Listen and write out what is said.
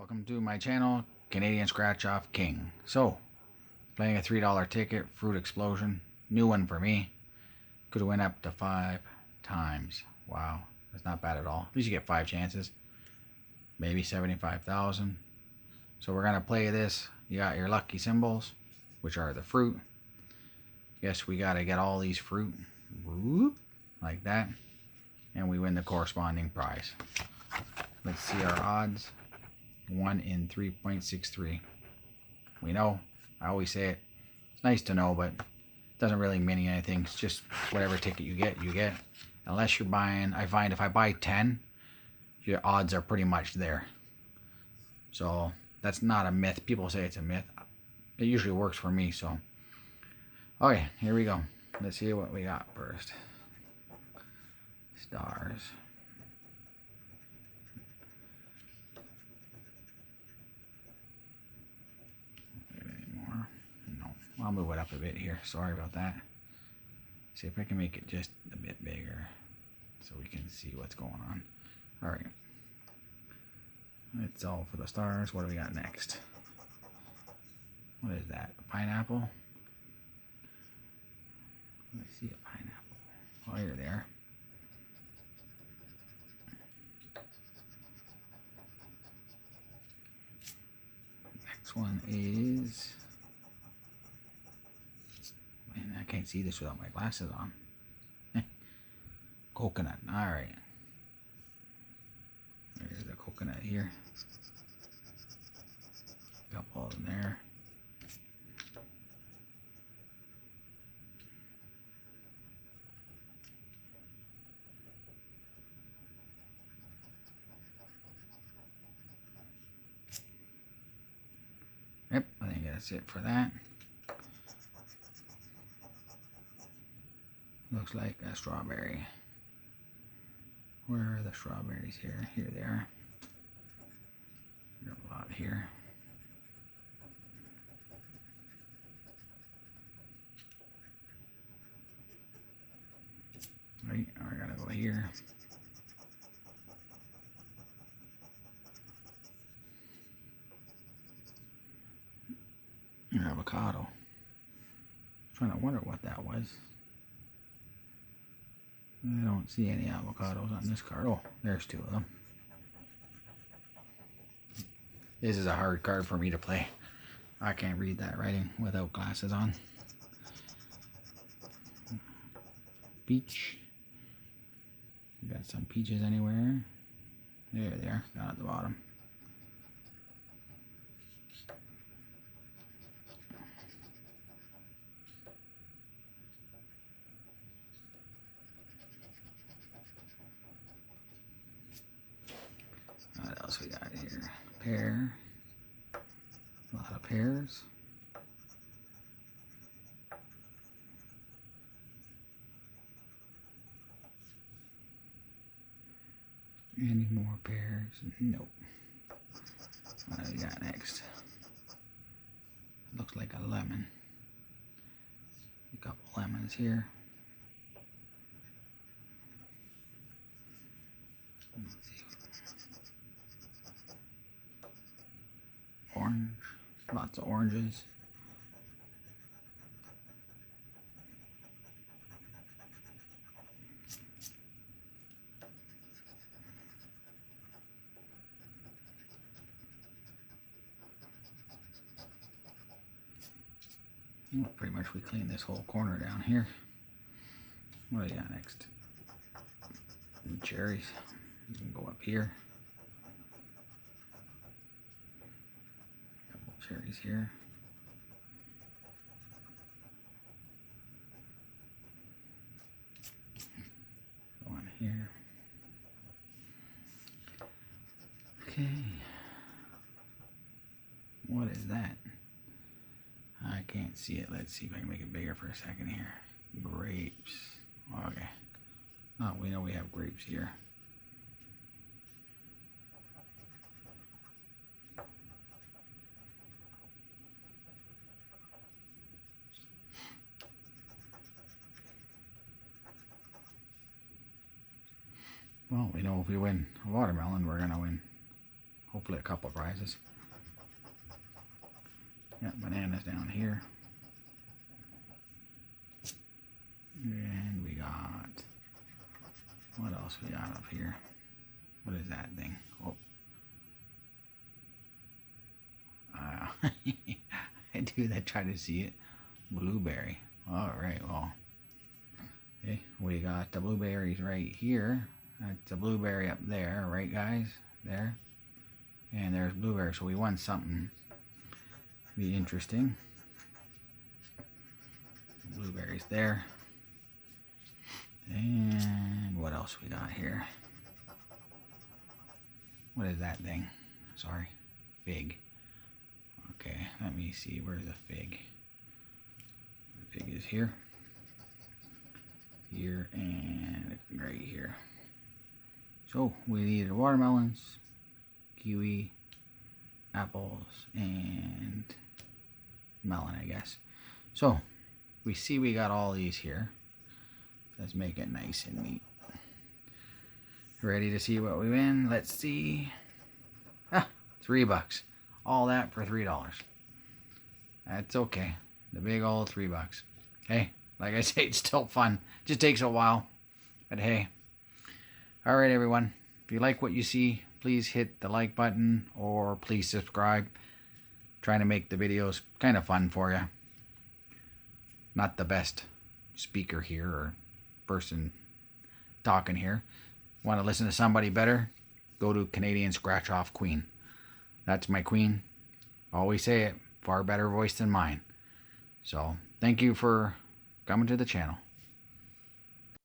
Welcome to my channel, Canadian Scratch Off King. So, playing a $3 ticket, Fruit Explosion. New one for me. Could win up to 5 times. Wow, that's not bad at all. At least you get 5 chances. Maybe 75,000. So we're going to play this. You got your lucky symbols, which are the fruit. Yes, we got to get all these fruit. Whoop, like that. And we win the corresponding prize. Let's see our odds. 1 in 3.63. We know, I always say it, it's nice to know, but it doesn't really mean anything. It's just whatever ticket you get, you get. Unless you're buying, I find if I buy 10, your odds are pretty much there. So that's not a myth. People say it's a myth. It usually works for me, so. Okay, here we go. Let's see what we got first. Stars. I'll move it up a bit here. Sorry about that. See if I can make it just a bit bigger so we can see what's going on. Alright. That's all for the stars. What do we got next? What is that? A pineapple? I see a pineapple. Oh, you're there. Next one is... Man, I can't see this without my glasses on. Coconut. Alright. There's the coconut here. Couple of them there. Yep, I think that's it for that. Looks like a strawberry. Where are the strawberries here? Here they are. There's a lot here. Right, I gotta go here. Avocado. I'm trying to wonder what that was. I don't see any avocados on this card. Oh, there's 2 of them. This is a hard card for me to play. I can't read that writing without glasses on. Peach. Got some peaches anywhere. There they are, down at the bottom. What else we got here? Pear. A lot of pears. Any more pears? Nope. What do we got next? Looks like a lemon. A couple lemons here. Let's see. Orange. Lots of oranges. Well, pretty much we cleaned this whole corner down here. What do we got next? And cherries. You can go up here. Couple cherries here. Go on here. Okay. What is that? I can't see it. Let's see if I can make it bigger for a second here. Grapes. Okay. Oh, we know we have grapes here. Well, we know if we win a watermelon, we're going to win hopefully a couple prizes. Yeah, bananas down here. And we got, what else we got up here? What is that thing? Oh. I do that, try to see it. Blueberry. Alright, well. Okay, we got the blueberries right here. That's a blueberry up there, right guys? There. And there's blueberry, so we won something. Be interesting. Blueberries there. And what else we got here? What is that thing? Sorry. Fig. Okay, let me see. Where's the fig? The fig is here. Here and right here. So we needed watermelons, kiwi, apples, and melon, I guess. So we see we got all these here. Let's make it nice and neat. Ready to see what we win? Let's see. Ah, $3. All that for $3. That's okay. The big old $3. Hey, like I say, it's still fun. Just takes a while. But hey. Alright everyone. If you like what you see, please hit the like button or please subscribe. Trying to make the videos kind of fun for you. Not the best speaker here or person talking here. Want to listen to somebody better? Go to Canadian Scratch Off Queen. That's my queen. Always say it. Far better voice than mine. So, thank you for coming to the channel.